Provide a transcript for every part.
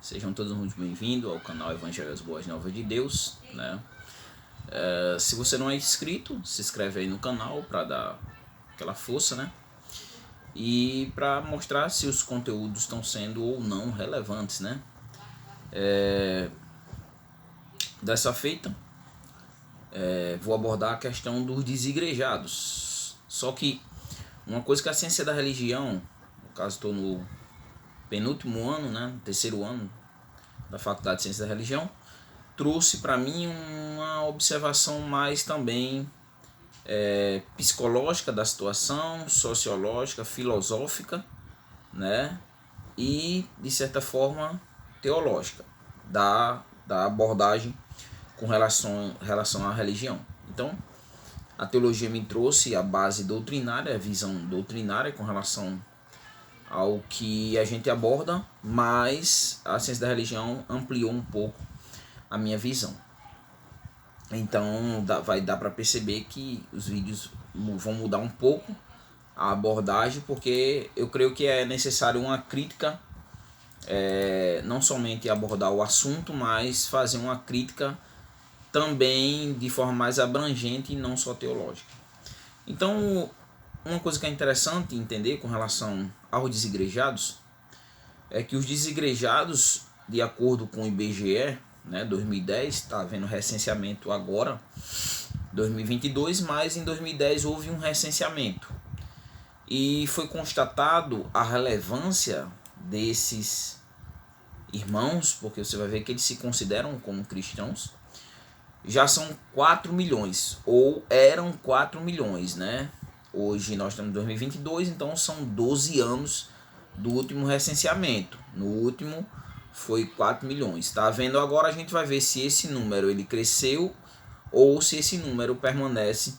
Sejam todos muito bem-vindos ao canal Evangelho das Boas Novas de Deus, né? Se você não é inscrito, se inscreve aí no canal para dar aquela força, né? E para mostrar se os conteúdos estão sendo ou não relevantes, né? Dessa feita, vou abordar a questão dos desigrejados. Só que uma coisa que a ciência da religião, no caso estou no penúltimo ano, né? Terceiro ano da Faculdade de Ciência da Religião, trouxe para mim uma observação mais também psicológica da situação, sociológica, filosófica, né? E de certa forma teológica da abordagem com relação à religião. Então, a teologia me trouxe a base doutrinária, a visão doutrinária com relação ao que a gente aborda, mas a ciência da religião ampliou um pouco a minha visão. Então vai dar para perceber que os vídeos vão mudar um pouco a abordagem, porque eu creio que é necessário uma crítica, não somente abordar o assunto, mas fazer uma crítica também de forma mais abrangente e não só teológica. Então, uma coisa que é interessante entender com relação aos desigrejados é que os desigrejados, de acordo com o IBGE, né, 2010, está havendo recenseamento agora, 2022, mas em 2010 houve um recenseamento e foi constatado a relevância desses irmãos, porque você vai ver que eles se consideram como cristãos. Já são 4 milhões, ou eram 4 milhões, né? Hoje nós estamos em 2022, então são 12 anos do último recenseamento. No último foi 4 milhões. Tá vendo? Agora a gente vai ver se esse número ele cresceu ou se esse número permanece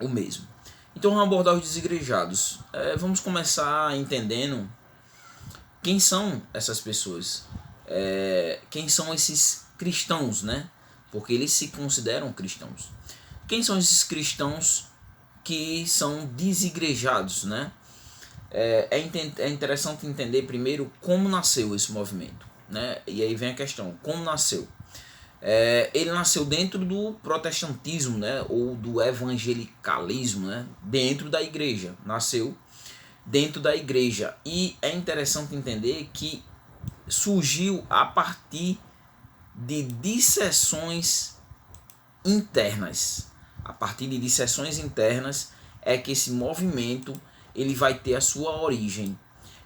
o mesmo. Então vamos abordar os desigrejados. Vamos começar entendendo quem são essas pessoas. Quem são esses cristãos, né? Porque eles se consideram cristãos. Quem são esses cristãos que são desigrejados, né? É interessante entender primeiro como nasceu esse movimento, né? E aí vem a questão, como nasceu? Ele nasceu dentro do protestantismo, né? Ou do evangelicalismo, né? Dentro da igreja, nasceu dentro da igreja. E é interessante entender que surgiu a partir de disseções internas. A partir de disseções internas é que esse movimento ele vai ter a sua origem.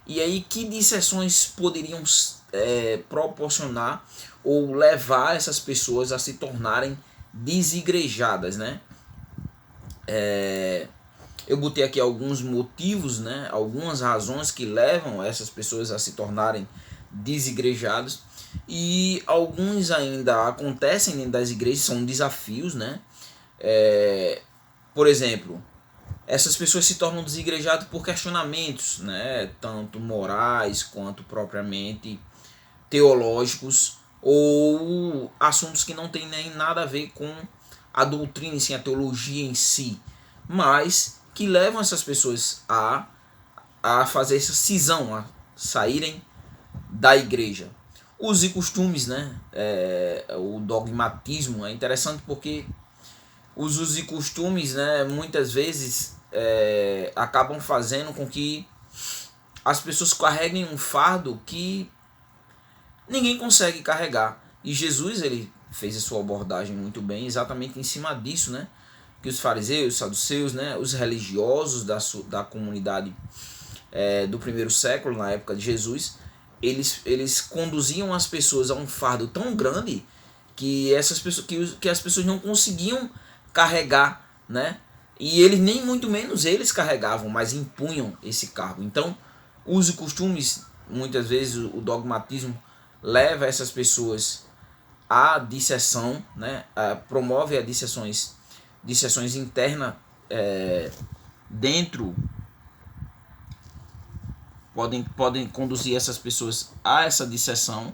E aí que disseções poderiam proporcionar ou levar essas pessoas a se tornarem desigrejadas, né? Eu botei aqui alguns motivos, né? Algumas razões que levam essas pessoas a se tornarem desigrejadas. E alguns ainda acontecem dentro das igrejas, são desafios, né? Por exemplo, essas pessoas se tornam desigrejadas por questionamentos, né? Tanto morais quanto propriamente teológicos, ou assuntos que não tem nem nada a ver com a doutrina em si, a teologia em si, mas que levam essas pessoas a fazer essa cisão, a saírem da igreja. Usos e costumes, né? O dogmatismo é interessante porque os usos e costumes, né, muitas vezes acabam fazendo com que as pessoas carreguem um fardo que ninguém consegue carregar. E Jesus ele fez a sua abordagem muito bem exatamente em cima disso, né? Que os fariseus, os saduceus, né, os religiosos da comunidade do primeiro século, na época de Jesus, eles conduziam as pessoas a um fardo tão grande que as pessoas não conseguiam carregar, né? E eles nem muito menos eles carregavam, mas impunham esse cargo. Então, usos e costumes, muitas vezes o dogmatismo leva essas pessoas à disseção, né? Promove a disseções internas dentro. Podem conduzir essas pessoas a essa disseção.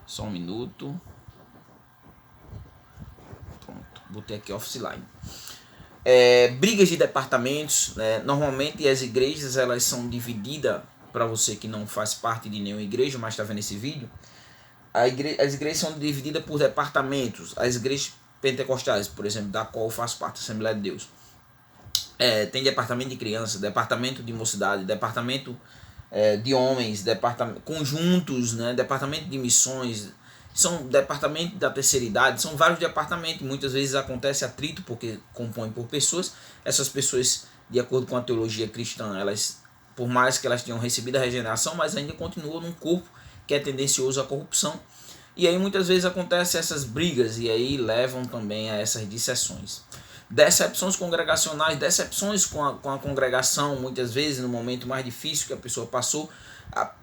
Só um minuto. Pronto, botei aqui offline. Brigas de departamentos, né? Normalmente as igrejas elas são divididas para você que não faz parte de nenhuma igreja, mas está vendo esse vídeo, as igrejas são divididas por departamentos. As igrejas pentecostais, por exemplo, da qual eu faço parte, Assembleia de Deus, tem departamento de crianças, departamento de mocidade, departamento de homens, conjuntos, né, departamento de missões, são departamento da terceira idade, são vários departamentos. Muitas vezes acontece atrito porque compõem por pessoas. Essas pessoas, de acordo com a teologia cristã, elas, por mais que elas tenham recebido a regeneração, mas ainda continuam num corpo que é tendencioso à corrupção. E aí muitas vezes acontecem essas brigas e aí levam também a essas dissessões. Decepções congregacionais, decepções com a congregação, muitas vezes no momento mais difícil que a pessoa passou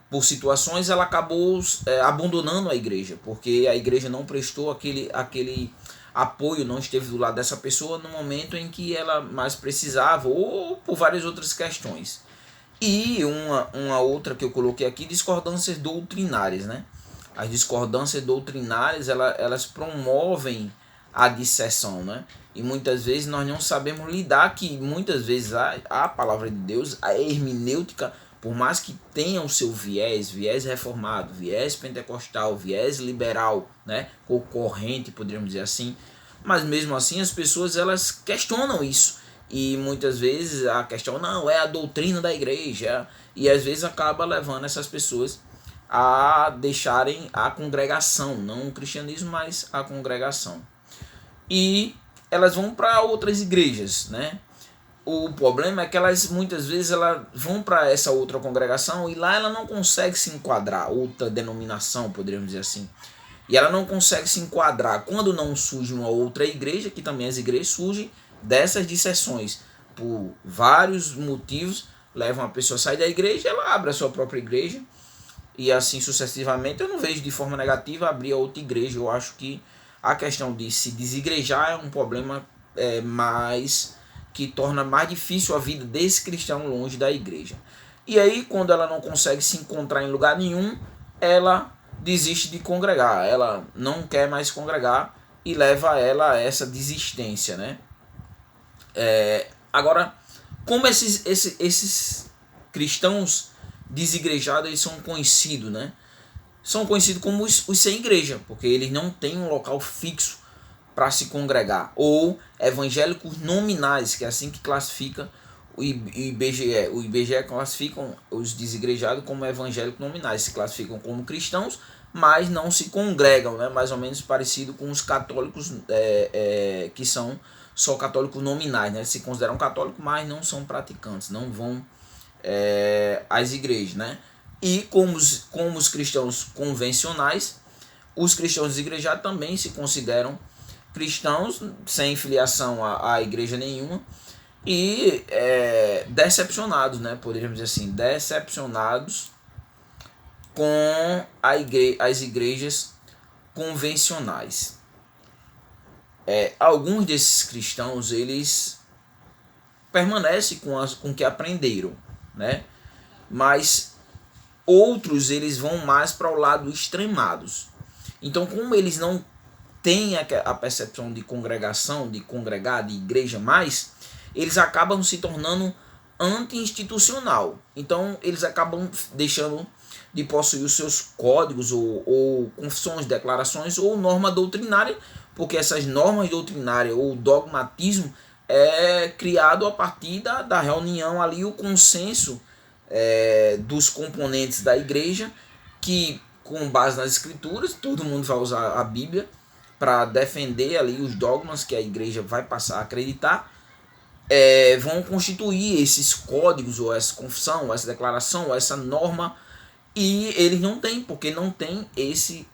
por situações, ela acabou abandonando a igreja, porque a igreja não prestou aquele apoio, não esteve do lado dessa pessoa no momento em que ela mais precisava, ou por várias outras questões. E uma outra que eu coloquei aqui, discordâncias doutrinárias, né? As discordâncias doutrinárias, elas promovem a disseção, né? E muitas vezes nós não sabemos lidar, que muitas vezes a palavra de Deus, a hermenêutica, por mais que tenha o seu viés reformado, viés pentecostal, viés liberal, né, ou corrente, poderíamos dizer assim, mas mesmo assim as pessoas, elas questionam isso. E muitas vezes a questão não é a doutrina da igreja, e às vezes acaba levando essas pessoas a deixarem a congregação, não o cristianismo, mas a congregação. E elas vão para outras igrejas, né? O problema é que elas muitas vezes vão para essa outra congregação e lá ela não consegue se enquadrar, outra denominação, poderíamos dizer assim. E ela não consegue se enquadrar quando não surge uma outra igreja, que também as igrejas surgem dessas dissessões. Por vários motivos, levam a pessoa a sair da igreja, ela abre a sua própria igreja e assim sucessivamente. Eu não vejo de forma negativa abrir a outra igreja. Eu acho que a questão de se desigrejar é um problema mais que torna mais difícil a vida desse cristão longe da igreja. E aí, quando ela não consegue se encontrar em lugar nenhum, ela desiste de congregar, ela não quer mais congregar e leva ela a essa desistência, né? Agora, como esses cristãos desigrejados, eles são conhecidos, né? São conhecidos como os sem igreja, porque eles não têm um local fixo para se congregar, ou evangélicos nominais, que é assim que classifica o IBGE. O IBGE classificam os desigrejados como evangélicos nominais, se classificam como cristãos, mas não se congregam, né? Mais ou menos parecido com os católicos que são só católicos nominais, né? Se consideram católicos, mas não são praticantes, não vão às igrejas, né? E como os cristãos convencionais, os cristãos desigrejados também se consideram cristãos sem filiação a igreja nenhuma e decepcionados, né? Poderíamos dizer assim, decepcionados com as igrejas convencionais. Alguns desses cristãos, eles permanecem com o que aprenderam, né? Mas outros, eles vão mais para o lado extremados. Então, como eles não têm a percepção de congregação, de congregar, de igreja mais, eles acabam se tornando anti-institucional. Então, eles acabam deixando de possuir os seus códigos ou confissões, declarações ou norma doutrinária, porque essas normas doutrinárias ou dogmatismo é criado a partir da reunião ali, o consenso dos componentes da igreja, que com base nas escrituras, todo mundo vai usar a Bíblia para defender ali os dogmas que a igreja vai passar a acreditar, vão constituir esses códigos, ou essa confissão, ou essa declaração, ou essa norma, e eles não têm, porque não tem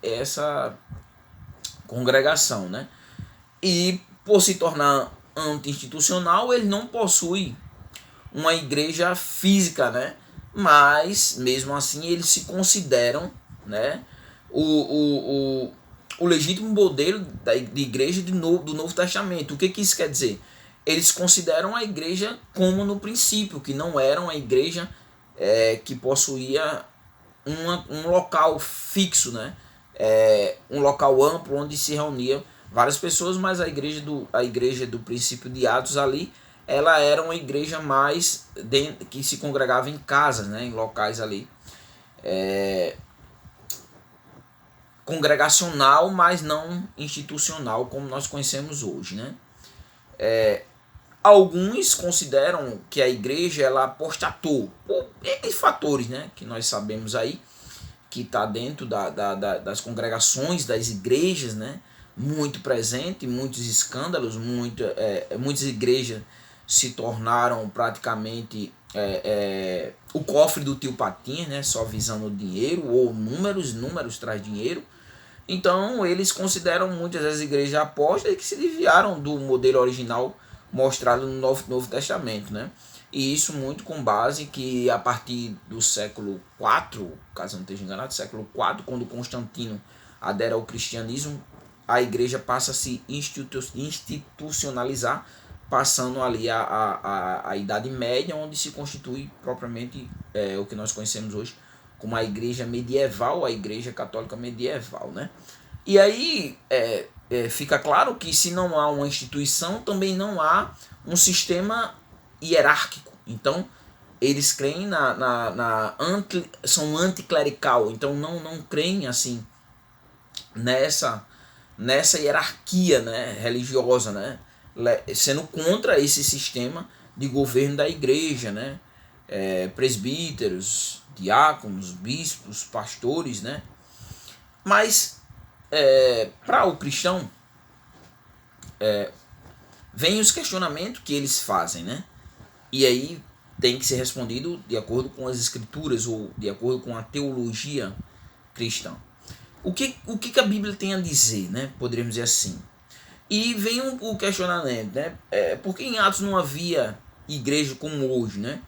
essa congregação, né? E por se tornar anti-institucional, ele não possui uma igreja física, né? Mas mesmo assim eles se consideram, né, o legítimo modelo de igreja do Novo Testamento. O que isso quer dizer? Eles consideram a igreja como no princípio, que não era uma igreja que possuía um local fixo, né? Um local amplo onde se reuniam várias pessoas, mas a igreja do princípio de Atos ali ela era uma igreja mais que se congregava em casas, né, em locais ali congregacional, mas não institucional como nós conhecemos hoje, né? Alguns consideram que a igreja ela apostatou por N fatores, né, que nós sabemos aí, que está dentro das congregações, das igrejas, né, muito presente, muitos escândalos, muitas igrejas se tornaram praticamente o cofre do tio Patinhas, né, só visando o dinheiro, ou números traz dinheiro. Então eles consideram muitas das igrejas apóstolas que se desviaram do modelo original mostrado no Novo Testamento, né? E isso muito com base que a partir do século IV, caso não esteja enganado, século IV, quando Constantino adere ao cristianismo, a igreja passa a se institucionalizar, passando ali a Idade Média, onde se constitui propriamente o que nós conhecemos hoje como a igreja medieval, a igreja católica medieval, né? E aí fica claro que se não há uma instituição, também não há um sistema hierárquico. Então, eles creem são anticlerical, então não creem assim nessa hierarquia, né, religiosa, né, sendo contra esse sistema de governo da igreja, né, presbíteros, diáconos, bispos, pastores, né, mas para o cristão vem os questionamentos que eles fazem, né, e aí tem que ser respondido de acordo com as escrituras ou de acordo com a teologia cristã. O que a Bíblia tem a dizer, né? Poderíamos dizer assim. E vem o questionamento, né? Por que em Atos não havia igreja como hoje, né?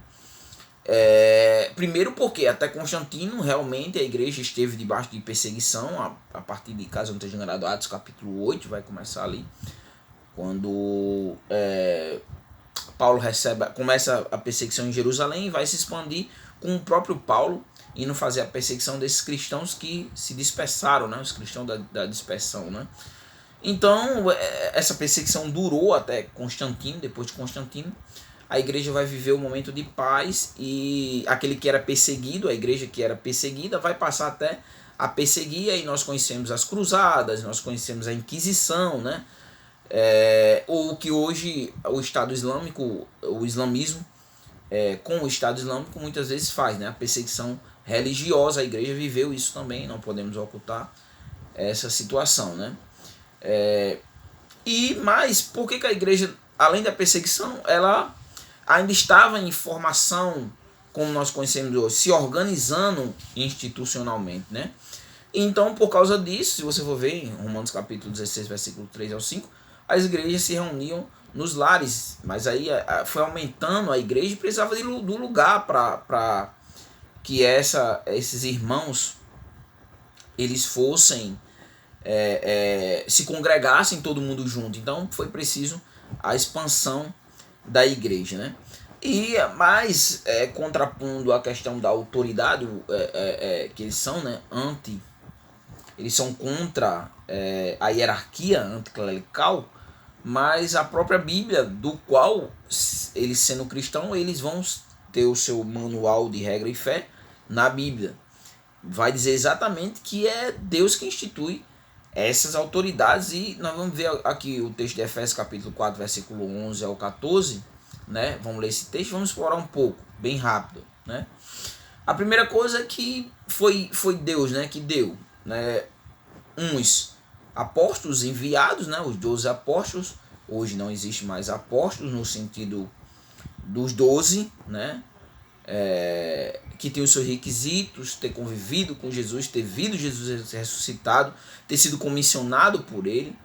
Primeiro porque até Constantino realmente a igreja esteve debaixo de perseguição a partir de, caso eu não esteja enganado, Atos capítulo 8 vai começar ali, quando Paulo começa a perseguição em Jerusalém e vai se expandir com o próprio Paulo indo fazer a perseguição desses cristãos que se dispersaram, né? Os cristãos da dispersão, né? Então, essa perseguição durou até Constantino. Depois de Constantino, a igreja vai viver um momento de paz e aquele que era perseguido, a igreja que era perseguida, vai passar até a perseguir. Aí nós conhecemos as cruzadas, nós conhecemos a Inquisição, né? Ou que hoje o Estado Islâmico, o islamismo, com o Estado Islâmico muitas vezes faz, né? A perseguição religiosa, a igreja viveu isso também, não podemos ocultar essa situação, né? Mas por que a igreja, além da perseguição, ela ainda estava em formação, como nós conhecemos hoje, se organizando institucionalmente, né? Então, por causa disso, se você for ver em Romanos capítulo 16, versículo 3 ao 5, as igrejas se reuniam nos lares, mas aí foi aumentando a igreja e precisava do lugar para que esses irmãos eles fossem se congregassem todo mundo junto. Então foi preciso a expansão da igreja, né? Mas contrapondo a questão da autoridade, que eles são, né, eles são contra a hierarquia anticlerical, mas a própria Bíblia, do qual eles sendo cristãos, eles vão ter o seu manual de regra e fé na Bíblia. Vai dizer exatamente que é Deus que institui essas autoridades, e nós vamos ver aqui o texto de Efésios capítulo 4, versículo 11 ao 14, né? Vamos ler esse texto, vamos explorar um pouco, bem rápido, né? A primeira coisa é que foi Deus, né, que deu, né, uns apóstolos enviados, né, os 12 apóstolos. Hoje não existe mais apóstolos no sentido dos 12, né, que tem os seus requisitos, ter convivido com Jesus, ter visto Jesus ressuscitado, ter sido comissionado por ele,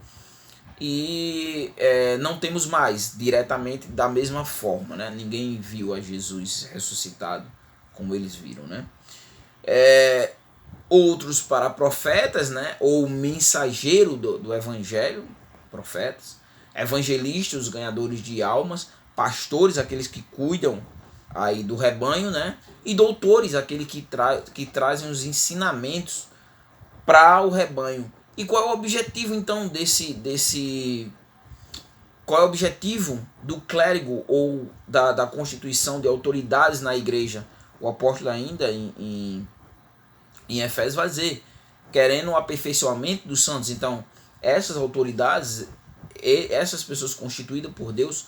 e não temos mais diretamente da mesma forma, né? Ninguém viu a Jesus ressuscitado como eles viram, né? Outros para profetas, né? Ou mensageiro do evangelho, profetas, evangelistas, os ganhadores de almas, pastores, aqueles que cuidam aí do rebanho, né? E doutores, aqueles que trazem os ensinamentos para o rebanho. E qual é o objetivo então desse Qual é o objetivo do clérigo ou da constituição de autoridades na igreja? O apóstolo ainda em Efésios vai dizer, querendo o aperfeiçoamento dos santos. Então, essas autoridades, essas pessoas constituídas por Deus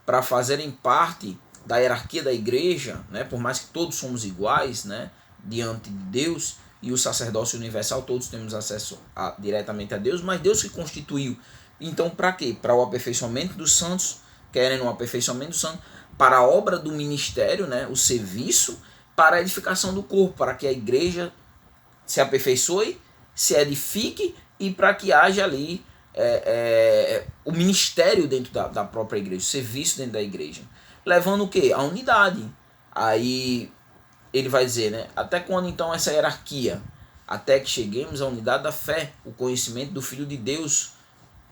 para fazerem parte da hierarquia da igreja, né, por mais que todos somos iguais, né, diante de Deus e o sacerdócio universal, todos temos acesso diretamente a Deus, mas Deus que constituiu. Então, para quê? Para o aperfeiçoamento dos santos, querendo o aperfeiçoamento dos santos, para a obra do ministério, né, o serviço, para a edificação do corpo, para que a igreja se aperfeiçoe, se edifique e para que haja ali o ministério dentro da própria igreja, o serviço dentro da igreja. Levando o quê? A unidade. Aí ele vai dizer, né? Até quando então essa hierarquia? Até que cheguemos à unidade da fé, o conhecimento do Filho de Deus,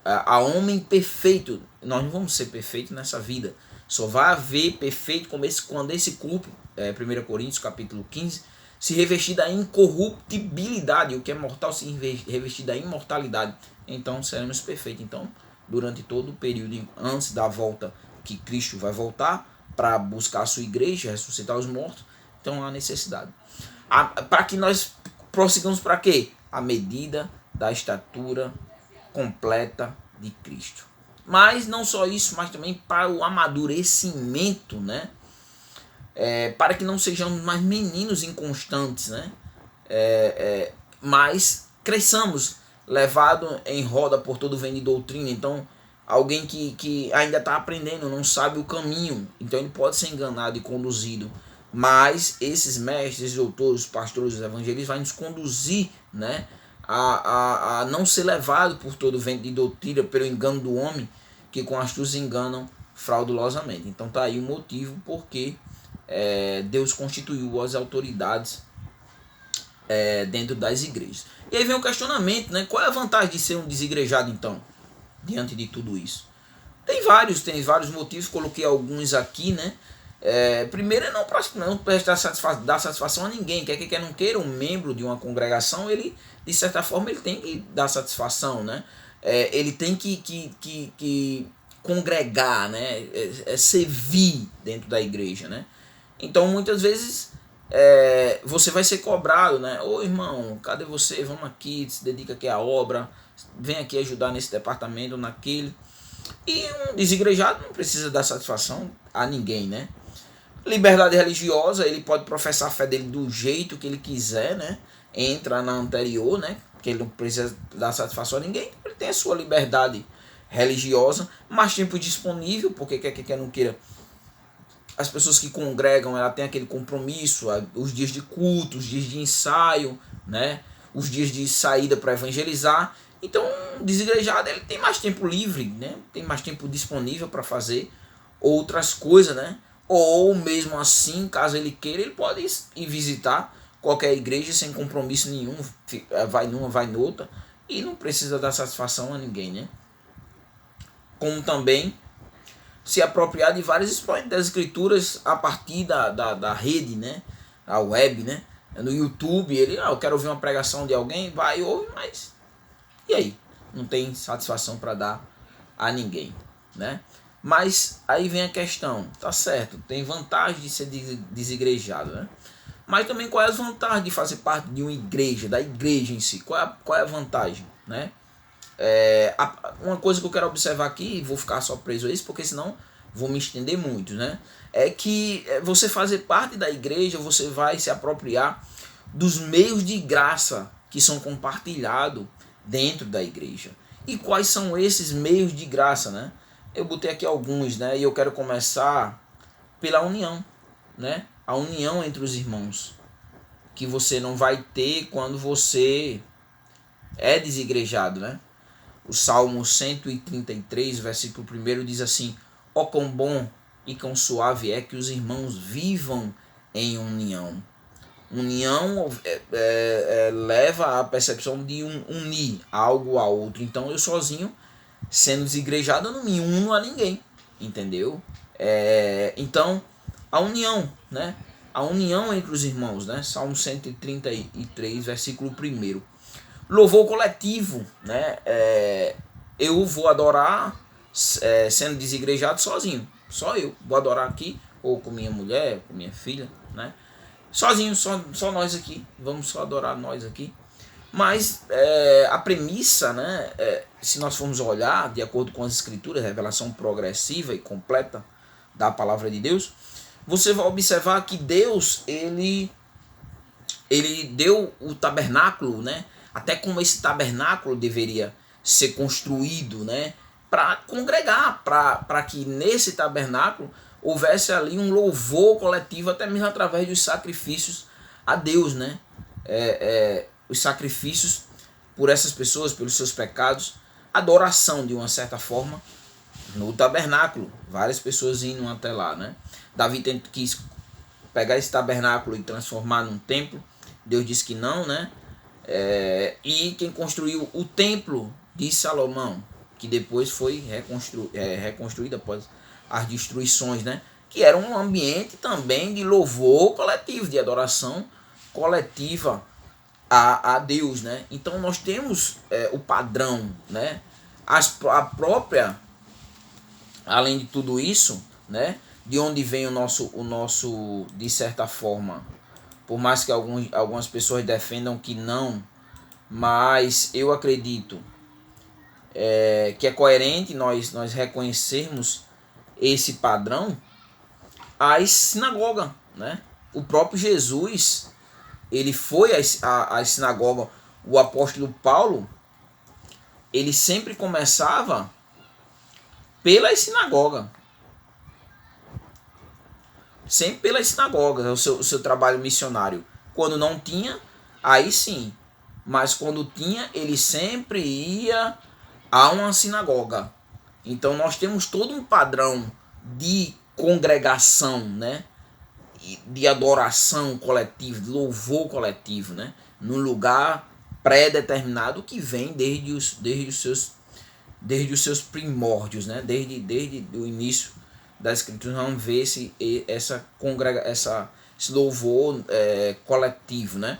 a homem perfeito. Nós não vamos ser perfeitos nessa vida. Só vai haver perfeito quando esse corpo, 1 Coríntios capítulo 15, se revestir da incorruptibilidade, o que é mortal se revestir da imortalidade. Então seremos perfeitos. Então, durante todo o período antes da volta, que Cristo vai voltar para buscar a sua igreja, ressuscitar os mortos, então há necessidade. Para que nós prossigamos para quê? A medida da estatura completa de Cristo. Mas não só isso, mas também para o amadurecimento, né? Para que não sejamos mais meninos inconstantes, né? Mas cresçamos, levado em roda por todo vento de doutrina. Então, alguém que ainda está aprendendo, não sabe o caminho, então ele pode ser enganado e conduzido. Mas esses mestres, doutores, pastores, evangelistas vão nos conduzir, né, a não ser levado por todo vento de doutrina, pelo engano do homem, que com astúcia enganam fraudulosamente. Então tá aí o motivo porque Deus constituiu as autoridades dentro das igrejas. E aí vem o questionamento, né? Qual é a vantagem de ser um desigrejado então, diante de tudo isso? Tem vários motivos, coloquei alguns aqui, né? Primeiro é não prestar dar satisfação a ninguém, quer não queira, um membro de uma congregação, ele de certa forma ele tem que dar satisfação, né? Ele tem que congregar, né? Servir dentro da igreja, né? Então muitas vezes você vai ser cobrado, né? Ô irmão, cadê você? Vamos aqui, se dedica aqui à obra, vem aqui ajudar nesse departamento, naquele. E um desigrejado não precisa dar satisfação a ninguém, né? Liberdade religiosa, ele pode professar a fé dele do jeito que ele quiser, né? Entra na anterior, né? Que ele não precisa dar satisfação a ninguém, ele tem a sua liberdade religiosa, mais tempo disponível, porque quer não queira, as pessoas que congregam, ela tem aquele compromisso, os dias de culto, os dias de ensaio, né? Os dias de saída para evangelizar. Então, o desigrejado, ele tem mais tempo livre, né? Tem mais tempo disponível para fazer outras coisas, né? Ou mesmo assim, caso ele queira, ele pode ir visitar qualquer igreja sem compromisso nenhum, vai numa, vai noutra, e não precisa dar satisfação a ninguém, né? Como também se apropriar de vários expoentes das escrituras a partir da rede, né? A web, né? No YouTube, eu quero ouvir uma pregação de alguém, vai e ouve, mas e aí? Não tem satisfação para dar a ninguém, né? Mas aí vem a questão, tá certo, tem vantagem de ser desigrejado, né? Mas também qual é a vantagem de fazer parte de uma igreja, da igreja em si? Qual é a vantagem, né? Uma coisa que eu quero observar aqui, e vou ficar só preso a isso, porque senão vou me estender muito, né? É que você fazer parte da igreja, você vai se apropriar dos meios de graça que são compartilhados dentro da igreja. E quais são esses meios de graça, né? Eu botei aqui alguns, né? E eu quero começar pela união, né? A união entre os irmãos, que você não vai ter quando você é desigrejado, né? O Salmo 133, versículo 1 diz assim: ó quão bom e quão suave é que os irmãos vivam em união. União leva à percepção de unir algo a outro. Então eu sozinho, sendo desigrejado, eu não me uno a ninguém, entendeu? Então a união, né? A união entre os irmãos, né? Salmo 133, versículo 1. Louvor coletivo, né? Eu vou adorar, sendo desigrejado sozinho. Só eu vou adorar aqui, ou com minha mulher, com minha filha, né? Sozinho, só nós aqui. Vamos só adorar nós aqui. Mas a premissa, né, se nós formos olhar de acordo com as escrituras, revelação progressiva e completa da palavra de Deus, você vai observar que Deus, ele deu o tabernáculo, né, até como esse tabernáculo deveria ser construído, né, para congregar, para que nesse tabernáculo houvesse ali um louvor coletivo, até mesmo através dos sacrifícios a Deus, né, os sacrifícios por essas pessoas, pelos seus pecados, adoração de uma certa forma no tabernáculo, várias pessoas indo até lá, né? Davi quis pegar esse tabernáculo e transformar num templo, Deus disse que não, né? E quem construiu o templo de Salomão, que depois foi reconstruído após as destruições, né? Que era um ambiente também de louvor coletivo, de adoração coletiva a Deus, né? Então nós temos o padrão, né? A própria, além de tudo isso, né? De onde vem o nosso, de certa forma, por mais que algumas pessoas defendam que não, mas eu acredito que é coerente nós reconhecermos esse padrão, as sinagogas, né? O próprio Jesus, ele foi à sinagoga. O apóstolo Paulo, ele sempre começava pelas sinagogas. Sempre pelas sinagogas, o seu trabalho missionário. Quando não tinha, aí sim. Mas quando tinha, ele sempre ia a uma sinagoga. Então nós temos todo um padrão de congregação, né? De adoração coletiva, de louvor coletivo, né? Num lugar pré-determinado que vem desde os seus primórdios, né? Desde o início da escritura, vamos ver esse louvor coletivo, né?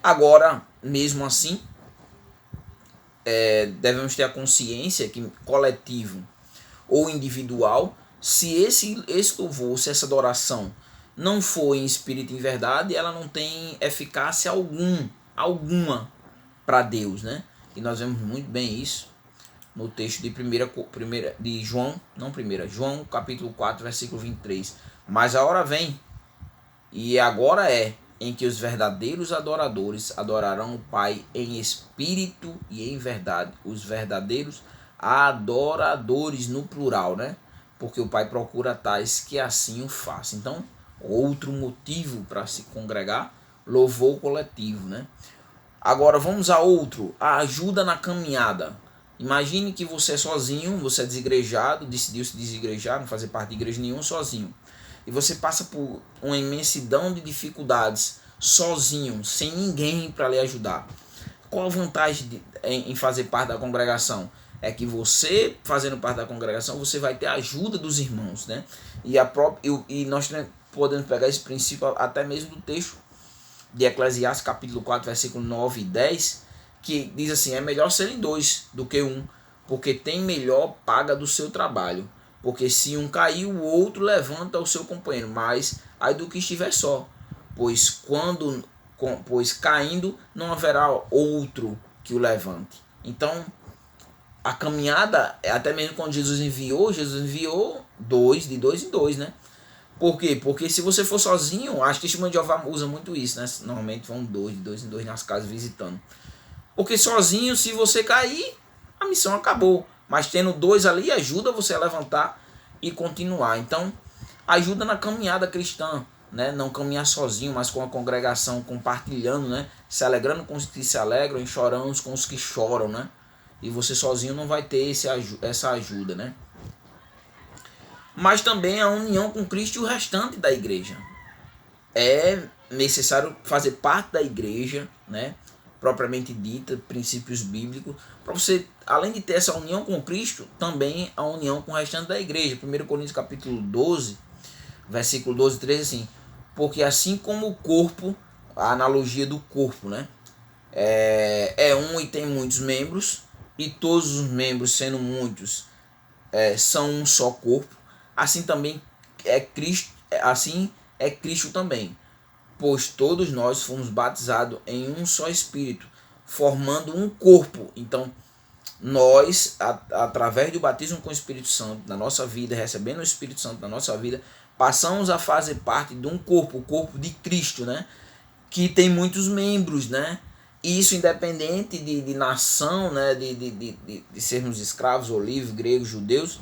Agora, mesmo assim, devemos ter a consciência que coletivo ou individual, se esse louvor, se essa adoração não for em espírito e em verdade, ela não tem eficácia alguma para Deus, né? E nós vemos muito bem isso no texto de João, capítulo 4, versículo 23. Mas a hora vem, e agora em que os verdadeiros adoradores adorarão o Pai em espírito e em verdade. Os verdadeiros adoradores no plural, né? Porque o Pai procura tais que assim o façam. Então, outro motivo para se congregar, louvor coletivo, né? Agora vamos a outro, a ajuda na caminhada. Imagine que você é sozinho, você é desigrejado, decidiu se desigrejar, não fazer parte de igreja nenhuma, sozinho. E você passa por uma imensidão de dificuldades, sozinho, sem ninguém para lhe ajudar. Qual a vantagem em fazer parte da congregação? É que você, fazendo parte da congregação, você vai ter a ajuda dos irmãos, né? E nós podemos pegar esse princípio até mesmo do texto de Eclesiastes, capítulo 4, versículo 9 e 10, que diz assim: é melhor serem dois do que um, porque tem melhor paga do seu trabalho. Porque se um cair, o outro levanta o seu companheiro, mas aí do que estiver só, pois caindo não haverá outro que o levante. Então, a caminhada, até mesmo quando Jesus enviou de dois em dois, né? Por quê? Porque se você for sozinho, acho que o Testemunho de Jeová usa muito isso, né? Normalmente vão de dois em dois nas casas visitando. Porque sozinho, se você cair, a missão acabou. Mas tendo dois ali, ajuda você a levantar e continuar. Então, ajuda na caminhada cristã, né? Não caminhar sozinho, mas com a congregação, compartilhando, né? Se alegrando com os que se alegram e chorando com os que choram, né? E você sozinho não vai ter essa ajuda, né? Mas também a união com Cristo e o restante da igreja. É necessário fazer parte da igreja, né? Propriamente dita, princípios bíblicos, para você, além de ter essa união com Cristo, também a união com o restante da igreja. 1 Coríntios capítulo 12, versículo 12 e 13, assim: porque assim como o corpo, a analogia do corpo, né? É um e tem muitos membros, e todos os membros, sendo muitos, são um só corpo, assim também é Cristo, assim é Cristo também, pois todos nós fomos batizados em um só Espírito, formando um corpo. Então, nós, através do batismo com o Espírito Santo na nossa vida, recebendo o Espírito Santo na nossa vida, passamos a fazer parte de um corpo, o corpo de Cristo, né? Que tem muitos membros, né? Isso independente de nação, né? De sermos escravos ou livres, gregos, judeus,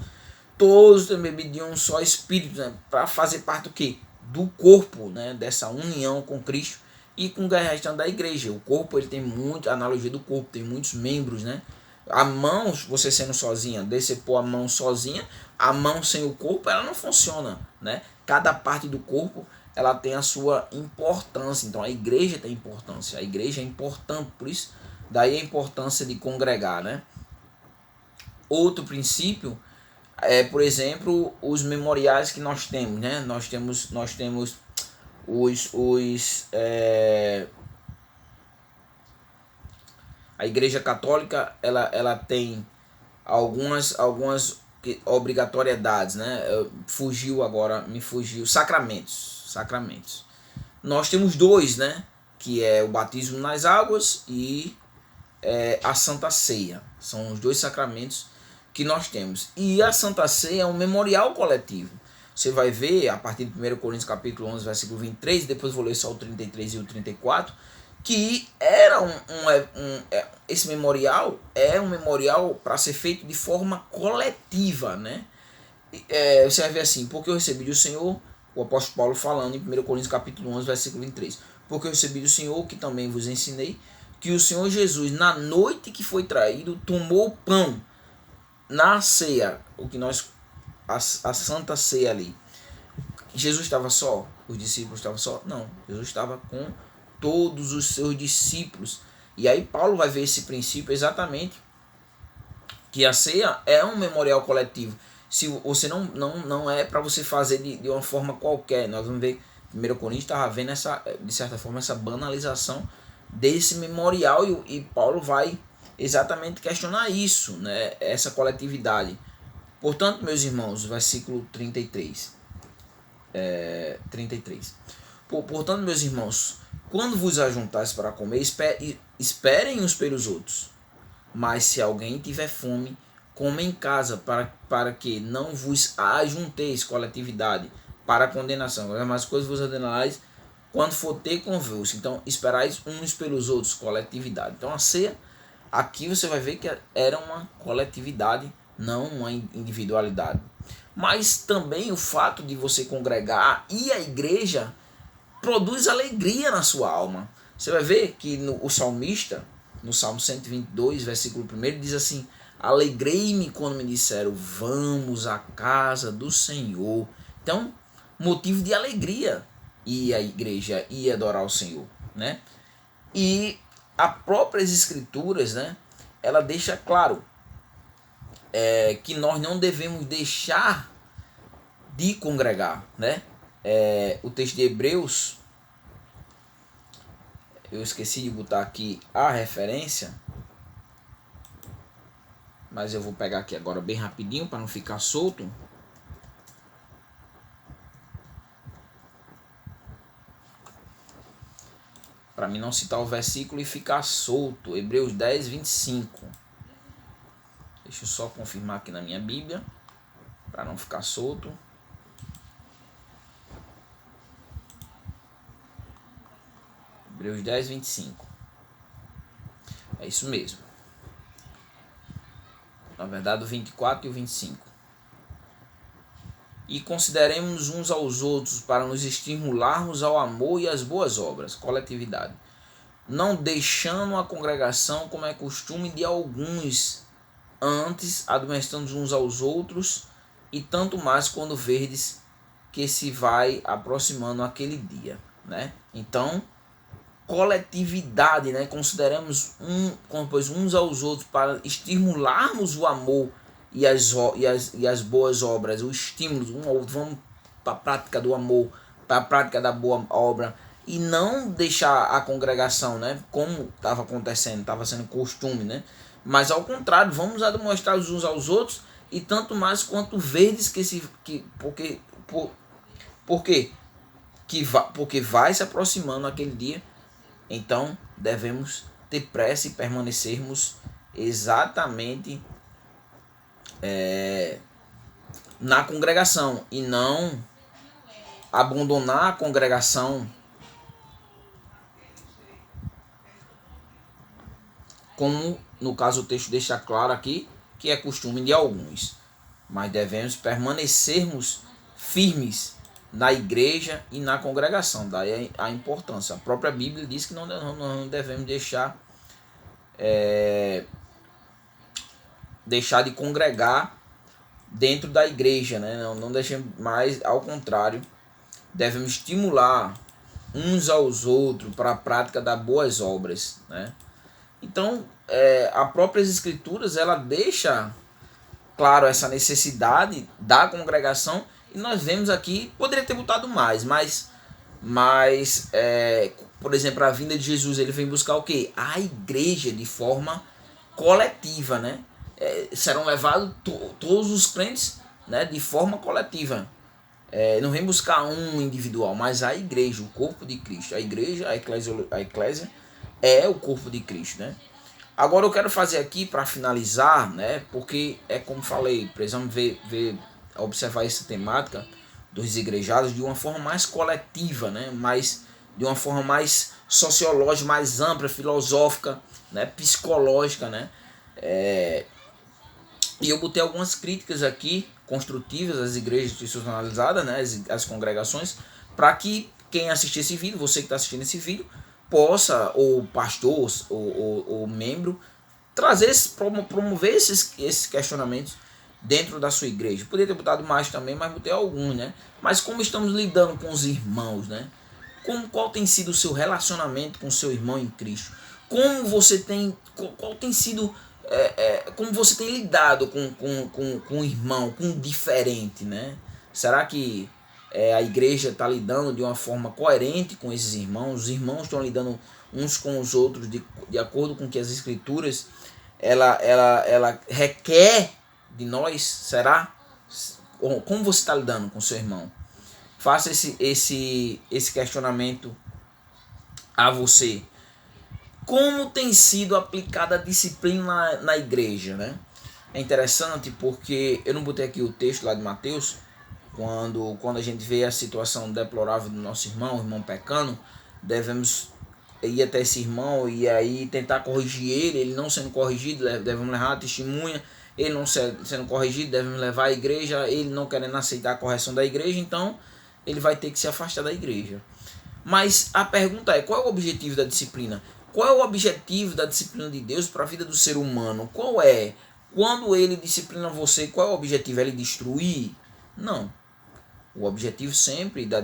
todos também de um só Espírito, né? Para fazer parte do quê? Do corpo, né? Dessa união com Cristo e com o restante da igreja. O corpo, ele tem muito, a analogia do corpo, tem muitos membros, né? A mão, você sendo sozinha, você pôr a mão sozinha, a mão sem o corpo, ela não funciona, né? Cada parte do corpo, ela tem a sua importância. Então a igreja tem importância, a igreja é importante, por isso daí a importância de congregar, né? Outro princípio é, por exemplo, os memoriais que nós temos, né? Nós temos a Igreja Católica, ela tem algumas obrigatoriedades, né? Me fugiu, sacramentos. Nós temos dois, né? Que é o batismo nas águas e a Santa Ceia. São os dois sacramentos que nós temos. E a Santa Ceia é um memorial coletivo. Você vai ver a partir de 1 Coríntios capítulo 11, versículo 23, depois vou ler só o 33 e o 34, que era esse memorial é um memorial para ser feito de forma coletiva, né? Você vai ver assim, porque eu recebi do Senhor, o apóstolo Paulo falando em 1 Coríntios capítulo 11, versículo 23, porque eu recebi do Senhor, que também vos ensinei, que o Senhor Jesus, na noite que foi traído, tomou o pão na ceia, a Santa Ceia ali. Jesus estava só? Os discípulos estavam só? Não, Jesus estava com todos os seus discípulos. E aí Paulo vai ver esse princípio exatamente, que a ceia é um memorial coletivo. Se você não é para você fazer de uma forma qualquer. Nós vamos ver, 1 Coríntios estava vendo de certa forma essa banalização desse memorial, e Paulo vai exatamente questionar isso, né? Essa coletividade. Portanto, meus irmãos, versículo 33. 33. Portanto, meus irmãos, quando vos ajuntais para comer, esperem uns pelos outros. Mas se alguém tiver fome, coma em casa, para que não vos ajunteis, coletividade, para a condenação. As mais coisas vos ordenais quando for ter convosco. Então, esperais uns pelos outros, coletividade. Então, a ceia, aqui você vai ver que era uma coletividade, não uma individualidade. Mas também o fato de você congregar e a igreja produz alegria na sua alma. Você vai ver que o salmista, no Salmo 122, versículo 1, diz assim: alegrei-me quando me disseram, vamos à casa do Senhor. Então, motivo de alegria ir à igreja e adorar o Senhor, né? E as próprias escrituras, né, ela deixa claro que nós não devemos deixar de congregar, né? O texto de Hebreus, eu esqueci de botar aqui a referência, mas eu vou pegar aqui agora bem rapidinho para não ficar solto. Para mim não citar o versículo e ficar solto. Hebreus 10, 25. Deixa eu só confirmar aqui na minha Bíblia, para não ficar solto. Hebreus 10, 25. É isso mesmo. Na verdade, o 24 e o 25. E consideremos uns aos outros para nos estimularmos ao amor e às boas obras, coletividade. Não deixando a congregação como é costume de alguns, antes admoestando uns aos outros, e tanto mais quando verdes que se vai aproximando aquele dia, né? Então, coletividade, né? Consideramos uns aos outros para estimularmos o amor e as boas obras, o estímulo, um ao outro, vamos para a prática do amor, para a prática da boa obra, e não deixar a congregação, né, como estava acontecendo, estava sendo costume, né, mas ao contrário, vamos demonstrar uns aos outros e tanto mais quanto verdes porque vai se aproximando aquele dia. Então devemos ter pressa e permanecermos exatamente na congregação e não abandonar a congregação, como no caso o texto deixa claro aqui, que é costume de alguns. Mas devemos permanecermos firmes na igreja e na congregação. Daí a importância. A própria Bíblia diz que não devemos deixar de congregar dentro da igreja, né? Não deixemos mais, ao contrário, devemos estimular uns aos outros para a prática das boas obras, né? Então, a própria Escrituras, ela deixa claro essa necessidade da congregação, e nós vemos aqui, poderia ter botado mais, mas por exemplo, a vinda de Jesus, ele vem buscar o quê? A igreja de forma coletiva, né? Serão levados todos os crentes, né, de forma coletiva. Não vem buscar um individual, mas a igreja, o corpo de Cristo. A igreja, a eclésia é o corpo de Cristo, né? Agora eu quero fazer aqui para finalizar, né? Porque como falei, precisamos observar essa temática dos igrejados de uma forma mais coletiva, né? De uma forma mais sociológica, mais ampla, filosófica, né? Psicológica, né? E eu botei algumas críticas aqui, construtivas, às igrejas institucionalizadas, né? As congregações, para que quem assistir esse vídeo, você que está assistindo esse vídeo, possa, ou pastor, ou membro, promover esses questionamentos dentro da sua igreja. Poderia ter botado mais também, mas botei alguns, né? Mas como estamos lidando com os irmãos, né? Qual tem sido o seu relacionamento com o seu irmão em Cristo? Qual tem sido, como você tem lidado com o irmão, com o diferente, né? Será que a igreja está lidando de uma forma coerente com esses irmãos? Os irmãos estão lidando uns com os outros de acordo com que as Escrituras ela requer de nós? Será? Como você está lidando com seu irmão? Faça esse questionamento a você. Como tem sido aplicada a disciplina na igreja, né? É interessante porque eu não botei aqui o texto lá de Mateus, quando a gente vê a situação deplorável do nosso irmão, o irmão pecando, devemos ir até esse irmão e aí tentar corrigir ele não sendo corrigido, devemos levar a testemunha, ele não sendo corrigido, devemos levar à igreja, ele não querendo aceitar a correção da igreja, então ele vai ter que se afastar da igreja. Mas a pergunta é, qual é o objetivo da disciplina? Qual é o objetivo da disciplina de Deus para a vida do ser humano? Qual é? Quando ele disciplina você, qual é o objetivo? É ele destruir? Não. O objetivo sempre da